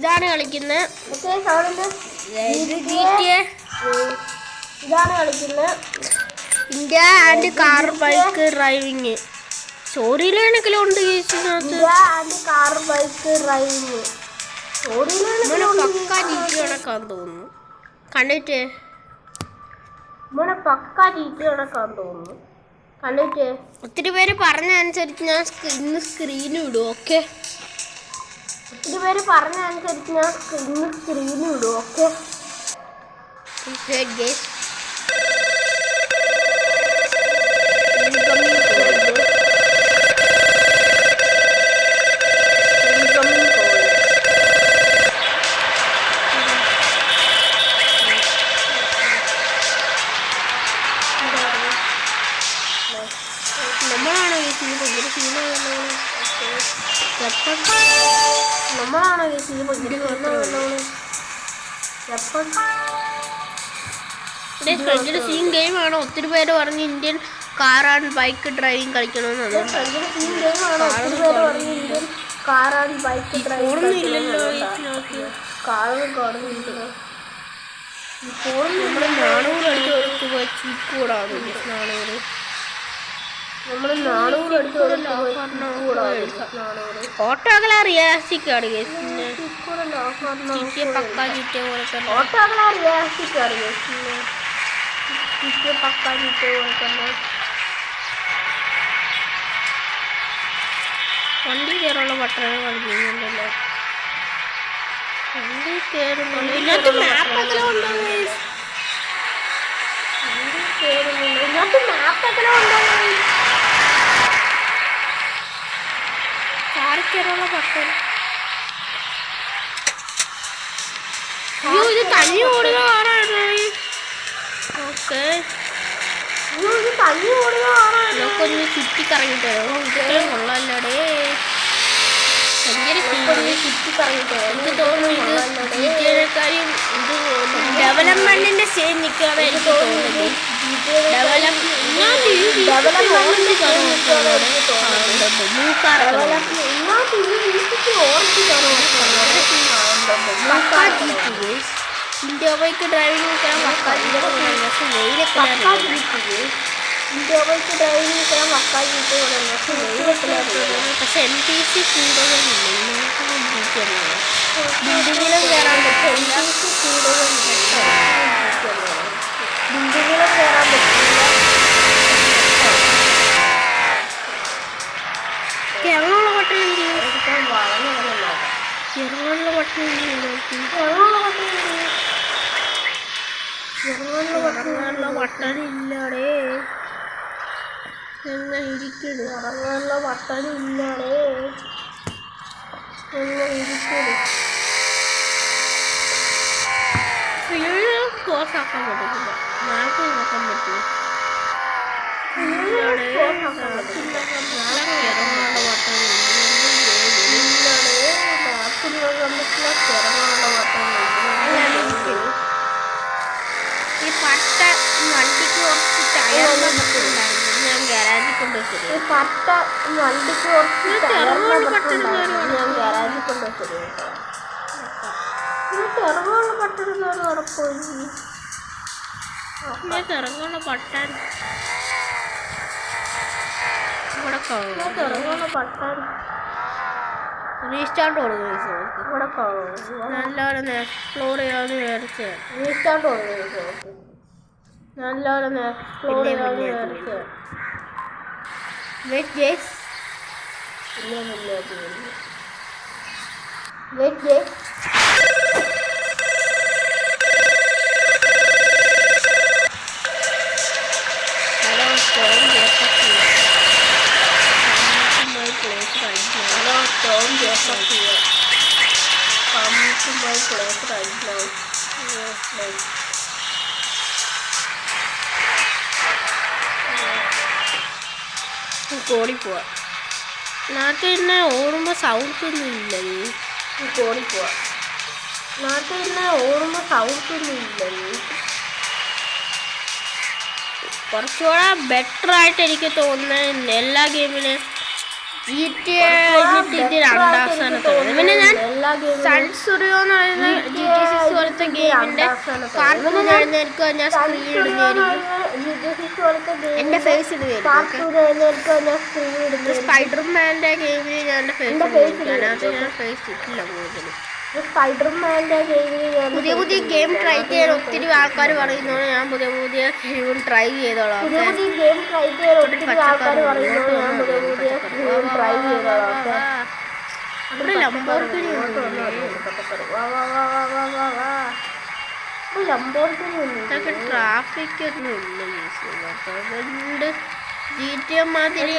ഇതാണ് കളിക്കുന്നത്. ഇതാണ് കളിക്കുന്നത് India and car bike driving. സ്റ്റോറിയിലാണെങ്കിലും ഉണ്ട്. India and car bike driving. പക്ക ജീറ്റ് കണക്കാന്ന് തോന്നുന്നു. കണ്ടിട്ട് പക്ക ജീറ്റ് കണക്കാന്ന് തോന്നുന്നു. കണ്ടിട്ട് ഒത്തിരി പേര് പറഞ്ഞ അനുസരിച്ച് ഞാൻ ഇന്ന് സ്ക്രീനും ഇടും. ഓക്കെ, ഒത്തിരി പേര് പറഞ്ഞ അനുസരിച്ച് ഞാൻ ഇന്ന് സ്ക്രീനും ഇടും. ഓക്കെ. നമ്മളാണോ സീൻ ഗെയിം ആണോ? ഒത്തിരി പേര് പറഞ്ഞ് Indian car and bike driving കളിക്കണമെന്നാണ്. ഇല്ലല്ലോ നമ്മുടെ 400 അടിച്ചവർക്ക് ചീറ്റ് കൂടാതെ 400 ഓട്ടോകളെ റിയാസിക്കാണ്. പക്ക ചീറ്റ പോലെ വണ്ടി കയറുള്ള പട്ടണം കളിക്കുന്നുണ്ടല്ലോ. വണ്ടി കയറുന്നുണ്ട്. ഇതിനകത്ത് മാപ്പൊക്കെ ഉണ്ടോ? കാറിക്കയറുള്ള പട്ടണം. അയ്യോ, ഇത് തഞ്ഞി ഓടുക കാറാണ്. ഓക്കെ, ഇതൊക്കെ ഒന്ന് ചുറ്റിക്കറങ്ങിട്ട് വരും. കൊള്ളാല്ലേ? എനിക്ക് തോന്നുന്നു ഇത് കാര്യം ഇത് ഡെവലപ്മെന്റിന്റെ സ്റ്റേജ് നിൽക്കുകയാണ് എനിക്ക് തോന്നുന്നത്. ഇന്ത്യ ബൈക്ക് ഡ്രൈവിംഗ് പക്ഷെ NPC കൂടുതലില്ല. ബിൽഡിങ്ങിലും കയറാൻ പറ്റില്ല. ഇറങ്ങാനുള്ള പട്ടണം ഇറങ്ങാനുള്ള പട്ടണം ഇല്ലാടേ. എങ്ങനെ ഇരിക്കണ്? ഇറങ്ങാനുള്ള പട്ടണം ഇല്ലാടേ. പോസാക്കാൻ പറ്റത്തില്ല. നാളെ നോക്കാൻ പറ്റുമോ? ഈ പട്ട വണ്ടിക്ക് കുറച്ച് ടയറിന്റെ പറ്റുണ്ടായിരുന്നു. ഞാൻ ഗാരാജിൽ കൊണ്ടുവച്ചത്. ഈ പട്ട വണ്ടിക്ക് കുറച്ച് ഞാൻ ഗാരാജിൽ കൊണ്ടുവച്ചത്. ഇറങ്ങാനുള്ള പട്ടണം ഉറപ്പായി. ഇറങ്ങാനുള്ള പട്ടൻ റീസ്റ്റാർട്ട് കൊടുക്കും. നല്ലോണം എക്സ്പ്ലോർ ചെയ്യാന്ന് വിചാരിച്ച് റീസ്റ്റാർട്ട് കൊടുക്കും. നല്ലോണം എക്സ്പ്ലോർ ചെയ്യാന്ന് വിചാരിച്ച് ഓടിപ്പോവാ. നാട്ടിൽ തന്നെ ഓടുമ്പോൾ സൗണ്ട് ഒന്നും ഇല്ല. ഓടിപ്പോവാ. നാട്ടിൽ തന്നെ ഓടുമ്പോൾ സൗണ്ട് ഒന്നും ഇല്ല. കുറച്ചുകൂടെ ബെറ്റർ ആയിട്ട് എനിക്ക് തോന്നുന്നത് എല്ലാ ഗെയിമിലും GTA രണ്ടാം സ്ഥാനത്താണ്. പിന്നെ ഞാൻ സൺസുറിയോ എന്ന് പറയുന്ന GTA 6 പോലത്തെ ഗെയിമിന്റെ കാർട്ടൂൺ എഴുന്നേൽക്കുക ഞാൻ സ്ക്രീൻ ഇടുന്നതായിരിക്കും. എന്റെ ഫേസ് ഇടുന്നതായിരിക്കും. സ്പൈഡർമാന്റെ ഗെയിമിൽ ഞാൻ എന്റെ ഫേസ് അതിനകത്ത് ഞാൻ ഫേസ് ഇട്ടില്ല കൂടുതലും. സ്പൈഡർമാന്റെ പുതിയ പുതിയ ഗെയിം ട്രൈ ചെയ്യാൻ ഒത്തിരി ആൾക്കാർ പറയുന്നതാണ്. ഞാൻ പുതിയ പുതിയ ഗെയിം ട്രൈ ചെയ്തോളാം. ഇവിടെ ലംബോർഗിനി ഇതൊക്കെ ട്രാഫിക് ഒന്നും ഇല്ല. അതുകൊണ്ട് GTA മാതിരി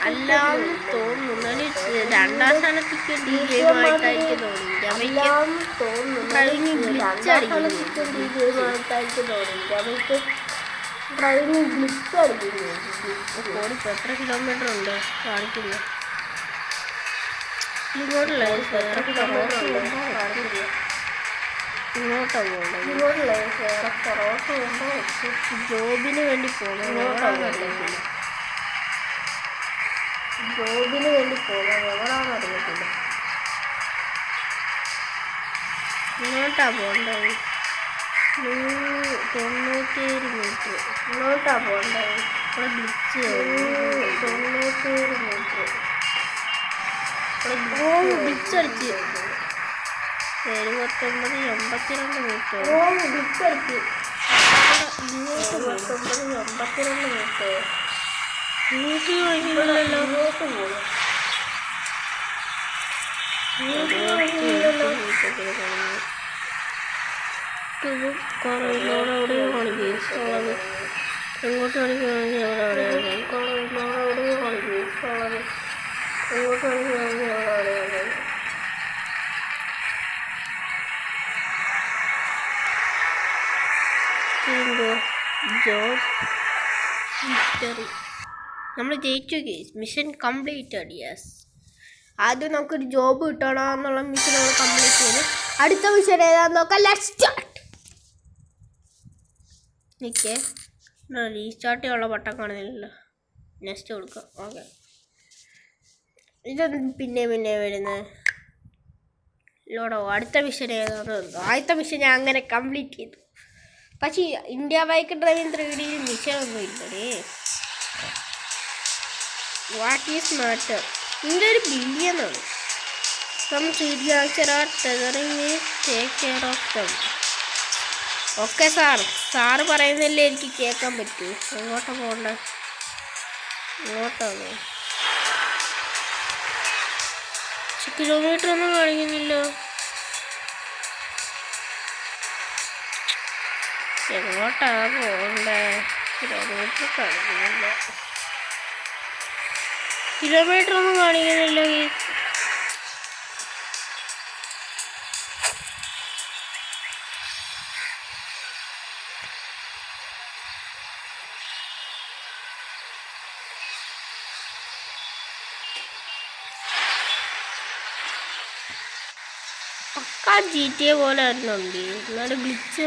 അല്ലാന്ന് തോന്നുന്നു. രണ്ടാം സ്ഥാനത്തേക്ക് ഈ ഗെയിമായിട്ടായിരിക്കും തോന്നുന്നു. എത്ര കിലോമീറ്റർ ഉണ്ട് കാണിക്കുന്നു. ഇങ്ങോട്ടല്ലേ ഇങ്ങോട്ടാ പോകണ്ടത്. ജോബിന് വേണ്ടി പോകണം. എവിടാന്ന് അറിയത്തില്ല. ഇങ്ങോട്ടാ പോകണ്ടത്. 97 മീറ്റർ ഇങ്ങോട്ടാ പോകണ്ടത്. ഇവിടെ ഗ്ലിച്ച് 97 മീറ്റർ ഗ്ലിച്ചടിച്ച് 79 82 മീറ്റർ ഗ്ലിച്ചടിച്ച് ഇങ്ങോട്ട് 82 മീറ്റർ ഇങ്ങോട്ട് വഴിയില്ലല്ലോ. എവിടെയോ ആണ് ജയിച്ചുള്ളത്. എങ്ങോട്ട് കാണിക്കുകയാണെങ്കിൽ എവിടെയാണ് ജയിച്ചുള്ളത്. എങ്ങോട്ട് കാണിക്കുകയാണെങ്കിൽ എവിടെയാണ് ജോബ് വിക്ടറി. നമ്മൾ ജയിച്ചു. Mission completed. യെസ്. ആദ്യം നമുക്കൊരു ജോബ് കിട്ടണം എന്നുള്ള മിഷൻ നമ്മൾ കംപ്ലീറ്റ് ചെയ്ത് അടുത്ത മിഷൻ ഏതാന്ന് നോക്കാം. Let's start. നിൽക്കേ റീസ്റ്റാർട്ട് ചെയ്യാനുള്ള ബട്ടൺ കാണുന്നില്ലല്ലോ. നെക്സ്റ്റ് കൊടുക്കാം. ഓക്കെ. ഇതൊന്നും പിന്നെ വരുന്നത് ലോഡോ. അടുത്ത മിഷൻ ഏതാന്ന്. ആദ്യത്തെ മിഷൻ ഞാൻ അങ്ങനെ കംപ്ലീറ്റ് ചെയ്തു. പക്ഷേ India bike driving 3D mission ഒന്നും ഇല്ലടേ. What is matter? ഇതിൻ്റെ ഒരു ബില്യനാണ്. Some serious are tethering me take care of them. Okay sir പറയുന്നല്ലേ എനിക്ക് കേൾക്കാൻ പറ്റൂ. എങ്ങോട്ടാ പോകണ്ട? ഇങ്ങോട്ടാണോ? കിലോമീറ്റർ ഒന്നും കാണിക്കുന്നില്ല. എങ്ങോട്ടാ പോകണ്ടേ? കിലോമീറ്റർ കാണിക്കുന്നില്ല. കിലോമീറ്റർ ഒന്നും കാണിക്കുന്നില്ല. പക്കാ GTA പോലെ തന്നെ ഉണ്ട്. എന്നാലും ഗ്ലിച്ച്